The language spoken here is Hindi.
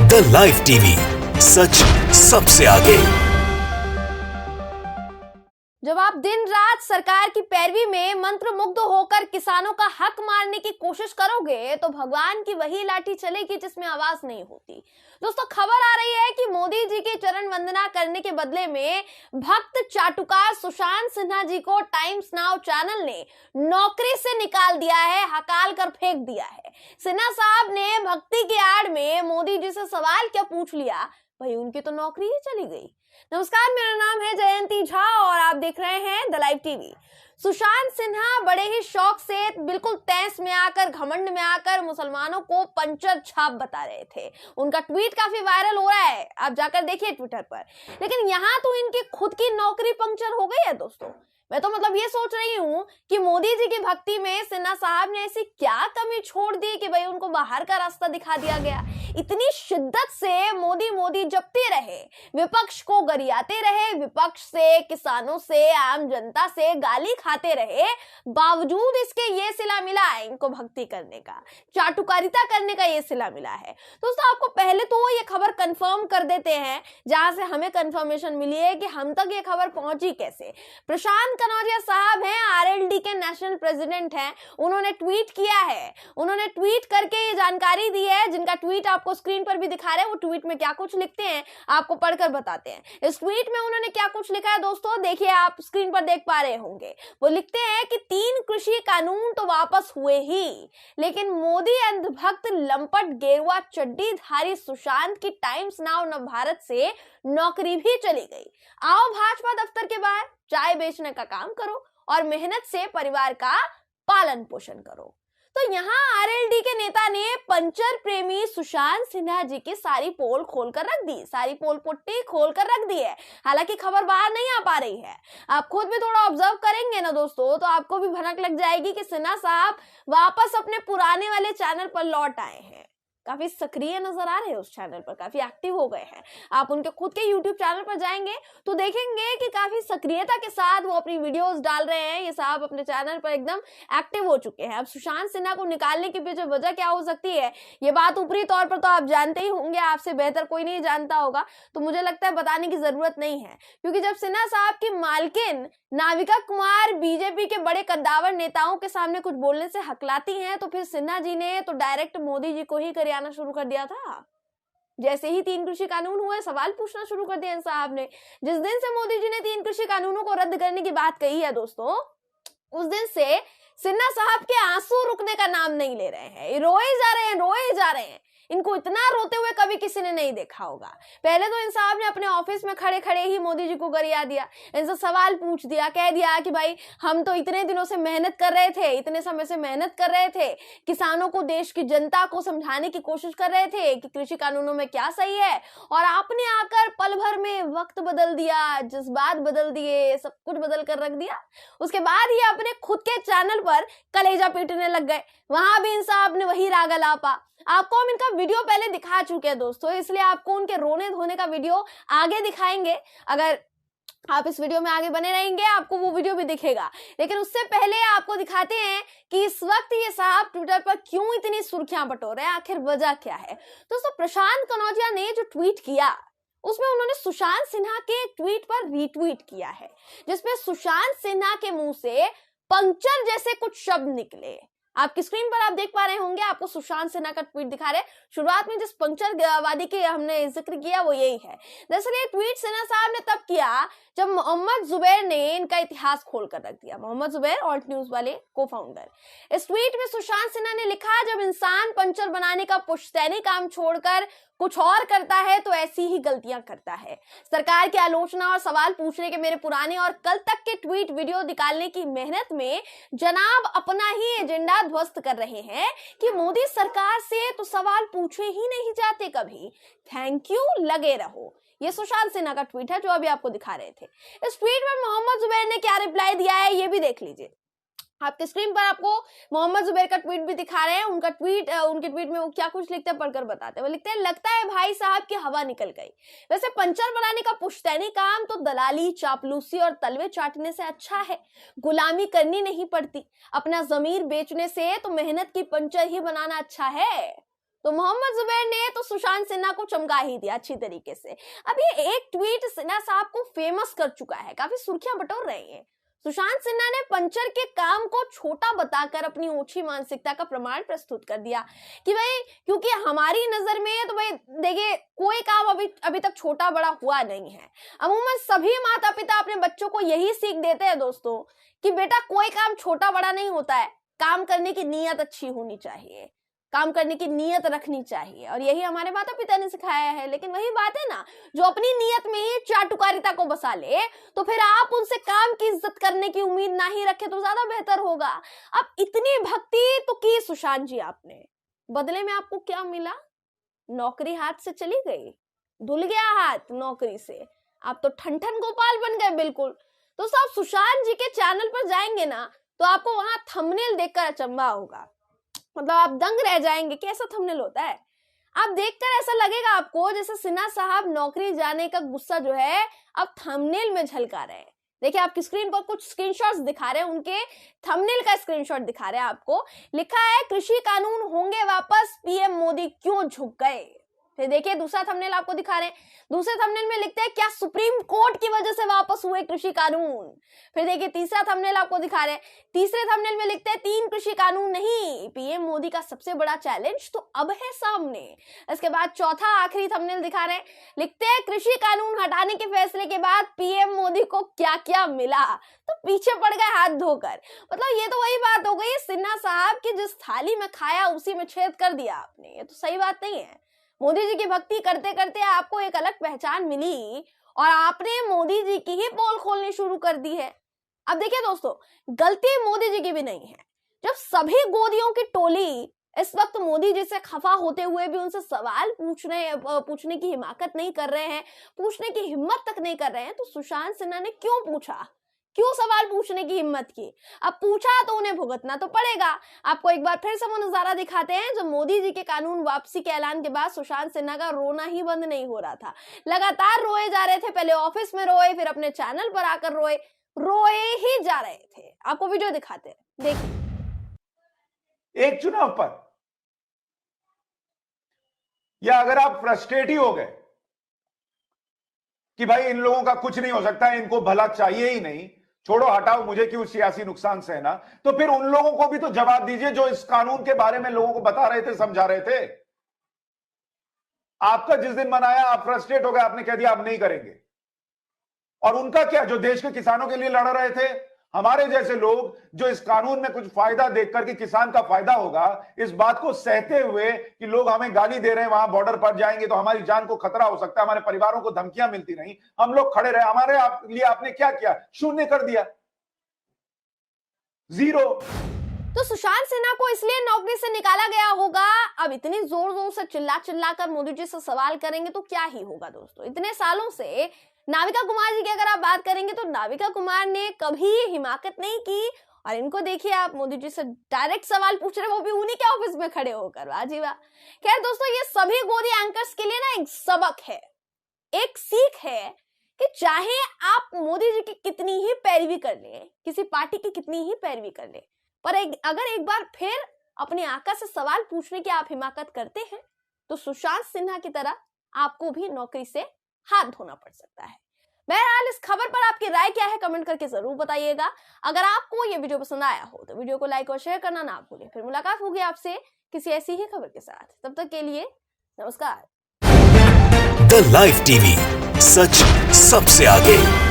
द लाइव टीवी, सच सबसे आगे। जब आप दिन रात सरकार की पैरवी में मंत्रमुग्ध होकर किसानों का हक मारने की कोशिश करोगे तो भगवान की वही लाठी चलेगी जिसमें आवाज नहीं होती। दोस्तों, खबर आ रही है कि मोदी जी की चरण वंदना करने के बदले में भक्त चाटुकार सुशांत सिन्हा जी को टाइम्स नाउ चैनल ने नौकरी से निकाल दिया है, हकाल कर फेंक दिया है। सिन्हा साहब ने भक्ति की आड़ में मोदी जी से सवाल क्या पूछ लिया, भाई उनकी तो नौकरी ही चली गई। नमस्कार, मेरा नाम है जयंती झा और आप देख रहे हैं the live TV. Sushant Sinha बड़े ही शौक से, बिल्कुल तैस में आकर, घमंड में आकर मुसलमानों को पंचर छाप बता रहे थे। उनका ट्वीट काफी वायरल हो रहा है, आप जाकर देखिए ट्विटर पर। लेकिन यहाँ तो इनकी खुद की नौकरी पंक्चर हो गई है। दोस्तों, मैं तो ये सोच रही हूँ कि मोदी जी की भक्ति में सिन्हा साहब ने ऐसी क्या कमी छोड़ दी कि भाई उनको बाहर का रास्ता दिखा दिया गया। इतनी शिद्दत से मोदी मोदी जपते रहे, विपक्ष को गरियाते रहे, विपक्ष से, किसानों से, आम जनता से गाली खाते रहे, बावजूद इसके ये सिला मिला है इनको भक्ति करने का, चाटुकारिता करने का ये सिला मिला है। दोस्तों, आपको पहले तो ये खबर कंफर्म कर देते हैं जहां से हमें कंफर्मेशन मिली है कि हम तक ये खबर पहुंची कैसे। प्रशांत कनौजिया साहब हैं, आरएलडी के नेशनल प्रेसिडेंट हैं। उन्होंने ट्वीट किया है, उन्होंने ट्वीट करके ये जानकारी दी है, जिनका ट्वीट आपको स्क्रीन पर भी दिखा रहे हैं। वो ट्वीट में क्या कुछ लिखते हैं आपको पढ़कर बताते हैं। इस ट्वीट में उन्होंने क्या कुछ लिखा है दोस्तों, देखिए, आप स्क्रीन पर देख पा रहे होंगे। वो लिखते हैं कि 3 कृषि कानून तो वापस हुए ही, लेकिन मोदी अंधभक्त लंपट गेरुआ चड्डी धारी सुशांत की टाइम्स नाउ नवभारत से नौकरी भी चली गई। आओ भाजपा दफ्तर के बाहर चाय बेचने का काम करो और मेहनत से परिवार का पालन पोषण करो। तो यहाँ आरएलडी के नेता ने पंचर प्रेमी सुशांत सिन्हा जी की सारी पोल खोलकर रख दी, सारी पोल पुट्टी खोलकर रख दी है। हालांकि खबर बाहर नहीं आ पा रही है। आप खुद भी थोड़ा ऑब्जर्व करेंगे ना दोस्तों, तो आपको भी भनक लग जाएगी कि सिन्हा साहब वापस अपने पुराने वाले चैनल पर लौट आए हैं। काफी सक्रिय नजर आ रहे हैं उस चैनल पर, काफी एक्टिव हो गए हैं। आप उनके खुद के यूट्यूब चैनल पर जाएंगे तो देखेंगे कि काफी सक्रियता के साथ वो अपनी वीडियोस डाल रहे हैं। ये साहब अपने चैनल पर एकदम एक्टिव हो चुके हैं। अब सुशांत सिन्हा को निकालने के पीछे वजह क्या हो सकती है, ये बात ऊपरी तौर पर तो आप जानते ही होंगे, आपसे बेहतर कोई नहीं जानता होगा, तो मुझे लगता है बताने की जरूरत नहीं है। क्योंकि जब सिन्हा साहब की मालकिन नाविका कुमार बीजेपी के बड़े कद्दावर नेताओं के सामने कुछ बोलने से हकलाती हैं, तो फिर सिन्हा जी ने तो डायरेक्ट मोदी जी को ही करियाना शुरू कर दिया था। जैसे ही 3 कृषि कानून हुए, सवाल पूछना शुरू कर दिया इन साहब ने। जिस दिन से मोदी जी ने 3 कृषि कानूनों को रद्द करने की बात कही है दोस्तों, उस दिन से सिन्हा साहब के आंसू रुकने का नाम नहीं ले रहे हैं। रोए जा रहे हैं, रोए जा रहे हैं। इनको इतना रोते हुए कभी किसी ने नहीं देखा होगा। पहले तो इन साहब ने अपने ऑफिस में खड़े खड़े ही मोदी जी को गरिया दिया, इनसे सवाल पूछ दिया, कह दिया कि भाई हम तो इतने दिनों से मेहनत कर रहे थे, इतने समय से मेहनत कर रहे थे, किसानों को, देश की जनता को समझाने की कोशिश कर रहे थे कि कृषि कानूनों में क्या सही है, और आपने आकर पल भर में वक्त बदल दिया, जज्बात बदल दिए, सब कुछ बदल कर रख दिया। उसके बाद ये अपने खुद के चैनल पर कलेजा पीटने लग गए। वहां भी इन साहब ने वही राग अलापा। आपको हम इनका वीडियो पहले दिखा चुके हैं दोस्तों, इसलिए आपको उनके रोने धोने का वीडियो आगे दिखाएंगे। अगर आप इस वीडियो में आगे बने रहेंगे आपको वो वीडियो भी दिखेगा। लेकिन उससे पहले आपको दिखाते हैं कि इस वक्त ये साहब ट्विटर पर क्यों इतनी सुर्खियां बटोर रहे हैं, आखिर वजह क्या है। दोस्तों, प्रशांत कनौजिया ने जो ट्वीट किया उसमें उन्होंने सुशांत सिन्हा के एक ट्वीट पर रीट्वीट किया है, जिसमें सुशांत सिन्हा के मुंह से पंक्चर जैसे कुछ शब्द निकले। आपकी स्क्रीन पर आप देख पा रहे होंगे, आपको सुशांत सिन्हा का ट्वीट दिखा रहे। शुरुआत में जिस पंक्चरवादी के हमने जिक्र किया वो यही है। दरअसल ये ट्वीट सिन्हा साहब ने तब किया जब मोहम्मद जुबैर ने इनका इतिहास खोलकर रख दिया। मोहम्मद जुबैर ऑल्ट न्यूज वाले को-फाउंडर। इस ट्वीट में सुशांत सिन्हा ने लिखा, जब इंसान पंचर बनाने का पुश्तैनी काम छोड़कर कुछ और करता है तो ऐसी ही गलतियां करता है। सरकार की आलोचना और सवाल पूछने के मेरे पुराने और कल तक के ट्वीट वीडियो निकालने की मेहनत में जनाब अपना ही एजेंडा ध्वस्त कर रहे हैं कि मोदी सरकार से तो सवाल पूछे ही नहीं जाते कभी। थैंक यू, लगे रहो। ये सुशांत सिन्हा का ट्वीट है जो अभी आपको दिखा रहे थे। इस ट्वीट पर मोहम्मद जुबैर ने क्या रिप्लाई दिया है ये भी देख लीजिए। आपके स्क्रीन पर आपको मोहम्मद जुबैर का ट्वीट भी दिखा रहे हैं। उनके ट्वीट में वो क्या कुछ लिखते हैं पढ़कर बताते हैं। वो लिखते हैं, लगता है भाई साहब की हवा निकल गई। वैसे पंचर बनाने का पुश्तैनी काम तो दलाली, चापलूसी और तलवे चाटने से अच्छा है। गुलामी करनी नहीं पड़ती। अपना जमीर बेचने से तो मेहनत की पंचर ही बनाना अच्छा है। तो मोहम्मद जुबैर ने तो सुशांत सिन्हा को चमका ही दिया अच्छी तरीके से। अब ये एक ट्वीट सिन्हा साहब को फेमस कर चुका है, काफी सुर्खियां बटोर रहे हैं। सुशांत सिन्हा ने पंचर के काम को छोटा बताकर अपनी ऊंची मानसिकता का प्रमाण प्रस्तुत कर दिया कि भाई क्योंकि हमारी नजर में तो भाई देखिए कोई काम अभी तक छोटा बड़ा हुआ नहीं है। अमूमन सभी माता पिता अपने बच्चों को यही सीख देते हैं दोस्तों कि बेटा कोई काम छोटा बड़ा नहीं होता है, काम करने की नीयत अच्छी होनी चाहिए, काम करने की नीयत रखनी चाहिए, और यही हमारे माता पिता ने सिखाया है। लेकिन वही बात है ना, जो अपनी नीयत में ही चाटुकारिता को बसा ले तो फिर आप उनसे काम की इज्जत करने की उम्मीद ना ही रखे तो ज्यादा बेहतर होगा। अब इतनी भक्ति तो की सुशांत जी आपने, बदले में आपको क्या मिला? नौकरी हाथ से चली गई, धुल गया हाथ नौकरी से, आप तो ठन गोपाल बन गए बिल्कुल। तो सब सुशांत जी के चैनल पर जाएंगे ना तो आपको वहां थंबनेल देखकर अचंभा होगा, मतलब आप दंग रह जाएंगे कि ऐसा थंबनेल होता है। आप देखकर ऐसा लगेगा आपको जैसे सिन्हा साहब नौकरी जाने का गुस्सा जो है अब थंबनेल में झलका रहे हैं। देखिए आपकी स्क्रीन पर कुछ स्क्रीनशॉट्स दिखा रहे हैं, उनके थंबनेल का स्क्रीनशॉट दिखा रहे हैं आपको। लिखा है कृषि कानून होंगे वापस, पीएम मोदी क्यों झुक गए। फिर देखिए दूसरा थंबनेल आपको दिखा रहे हैं, दूसरे थंबनेल में लिखते हैं क्या सुप्रीम कोर्ट की वजह से वापस हुए कृषि कानून। फिर देखिए तीसरा थंबनेल आपको दिखा रहे हैं, तीसरे थंबनेल में लिखते हैं 3 कृषि कानून नहीं, पीएम मोदी का सबसे बड़ा चैलेंज तो अब है सामने। इसके बाद चौथा आखिरी थंबनेल दिखा रहे हैं, लिखते हैं कृषि कानून हटाने के फैसले के बाद पीएम मोदी को क्या क्या मिला, तो पीछे पड़ गए हाथ धोकर। मतलब ये तो वही बात हो गई सिन्हा साहब की, जिस थाली में खाया उसी में छेद कर दिया आपने। ये तो सही बात नहीं है। मोदी जी की भक्ति करते करते आपको एक अलग पहचान मिली और आपने मोदी जी की ही पोल खोलनी शुरू कर दी है। अब देखिए दोस्तों, गलती मोदी जी की भी नहीं है। जब सभी गोदियों की टोली इस वक्त मोदी जी से खफा होते हुए भी उनसे सवाल पूछने की हिम्मत नहीं कर रहे हैं, पूछने की हिम्मत तक नहीं कर रहे हैं, तो सुशांत सिन्हा ने क्यों पूछा, क्यों सवाल पूछने की हिम्मत की? अब पूछा तो उन्हें भुगतना तो पड़ेगा। आपको एक बार फिर से वो नजारा दिखाते हैं जो मोदी जी के कानून वापसी के ऐलान के बाद सुशांत सिन्हा का रोना ही बंद नहीं हो रहा था। लगातार रोए जा रहे थे, पहले ऑफिस में रोए, फिर अपने चैनल पर आकर रोए ही जा रहे थे। आपको वीडियो दिखाते हैं, देखिए। एक चुनाव पर या अगर आप फ्रस्ट्रेट ही हो गए कि भाई इन लोगों का कुछ नहीं हो सकता, इनको भला चाहिए ही नहीं, छोड़ो हटाओ, मुझे क्यों सियासी नुकसान सहना, तो फिर उन लोगों को भी तो जवाब दीजिए जो इस कानून के बारे में लोगों को बता रहे थे, समझा रहे थे। आपका जिस दिन मन आया आप फ्रस्ट्रेट हो गए, आपने कह दिया आप नहीं करेंगे। और उनका क्या, जो देश के किसानों के लिए लड़ रहे थे, हमारे जैसे लोग जो इस कानून में कुछ फायदा देखकर कि किसान का फायदा होगा, इस बात को सहते हुए कि लोग हमें गाली दे रहे हैं, वहां बॉर्डर पर जाएंगे तो हमारी जान को खतरा हो सकता है, हमारे परिवारों को धमकियां मिलती रही, हम लोग खड़े रहे। हमारे लिए आपने क्या किया? शून्य कर दिया, 0। तो सुशांत सिन्हा को इसलिए नौकरी से निकाला गया होगा। अब इतनी जोर से चिल्ला कर मोदी जी से सवाल करेंगे तो क्या ही होगा दोस्तों। इतने सालों से नाविका कुमार जी की अगर आप बात करेंगे तो नाविका कुमार ने कभी हिमाकत नहीं की, और इनको देखिए आप मोदी जी से डायरेक्ट सवाल पूछ रहे, वो भी उन्हीं के ऑफिस में खड़े होकर। वाह जी वाह। खैर दोस्तों, ये सभी गोदी एंकर्स के लिए ना एक सबक है, एक सीख है कि चाहे आप मोदी जी की कितनी ही पैरवी कर ले, किसी पार्टी की कितनी ही पैरवी कर ले, पर अगर एक बार फिर अपने आका से सवाल पूछने की आप हिमाकत करते हैं तो सुशांत सिन्हा की तरह आपको भी नौकरी से हाथ धोना पड़ सकता है। बहरहाल इस खबर पर आपकी राय क्या है कमेंट करके जरूर बताइएगा। अगर आपको ये वीडियो पसंद आया हो तो वीडियो को लाइक और शेयर करना ना भूलें। फिर मुलाकात होगी आपसे किसी ऐसी ही खबर के साथ, तब तक के लिए नमस्कार। द लाइव टीवी, सच सबसे आगे।